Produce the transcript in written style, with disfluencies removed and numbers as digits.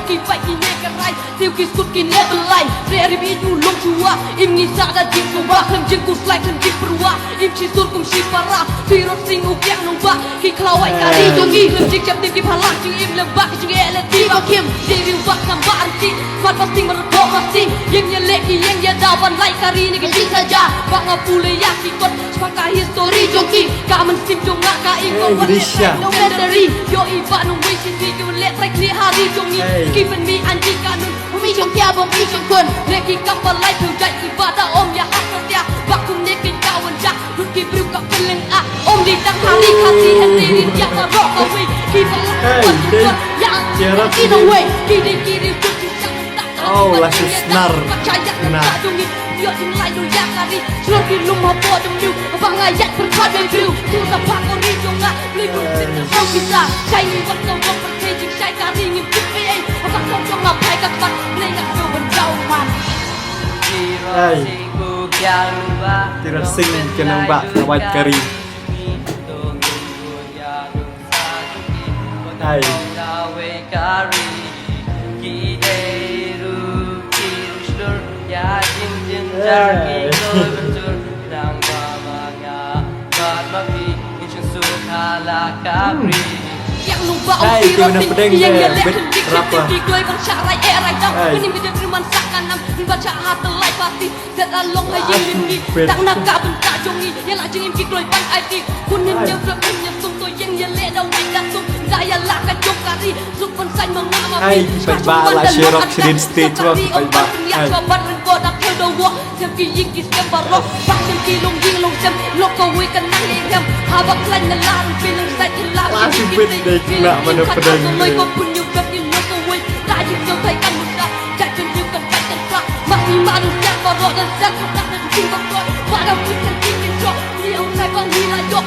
kỳ vậy kỳ nhẹ cả rai tiêu kỳ sút kỳ nhẹ bên lại rẻ đi bị nhu lông chua im nghi sa đã chìm cùng ba khăn chân cột lại khăn chìm perua im chi sút cùng si para phi rốt sinh u kẹt nông ba khi khlau ai cả đi cho nghi khăn chìm chậm tim kỳ phala chừng im lem ba chừng e lên tim bao kim debut ba kam ba anti quạt pasti meredok pasti yang nyelek yang dia dawan like kari ni kecil saja bang apule yakin kot sepakai history joki kamen sim jonga ka ikon no battery yo iba no way si video let track ni hari jongi given me anjing kanun umi jong kia bom umi jong kun leki kapal lai tu jai ibadah om ya hasatia bakum ni kin kawan jak ruki bru ka peleng a om di tak hari kasih hati dia ka rock away kita lakukan yang in a way kiri kiri oh langsung snar nah dia inlay do yakari sloki lumah bodem new bangayat berkat review tu sapak ori jonga libu kita bisa cai ni wat kau percaya cai kari ni pipi apa kau jonga pai ka pat lenga tu berjauhan Tira sing kenang bak kawat kari hai yang lupa hai tu nak pedeng dia bet berapa digloi bang syarai erai dam ini bidang firman sakanam baca hati lai pasti dan along hai ini tak nak kabun tak jongi yang lah jengim digloi bang IT kunin dia berpunya sung to yang dia le dah wei dah sung daya lah ka jokari suk pun sai mengama hai ba la shirok sidin stage wa ba hai coba rengko dak do wo sem ki ying ki sem barok pak sem ki long ying long sem loko wi kan nang le dem habak lan na lan feeling sai la masih bet dek nak mana pedang loi ko pun yu gap ni loko wi la ji so sai kan muda jat chen yu kan pai kan pak mak ni ma du jak barok dan zak tak dan sing barok pada wi kan king ni jok ni ông sai bang ni la jok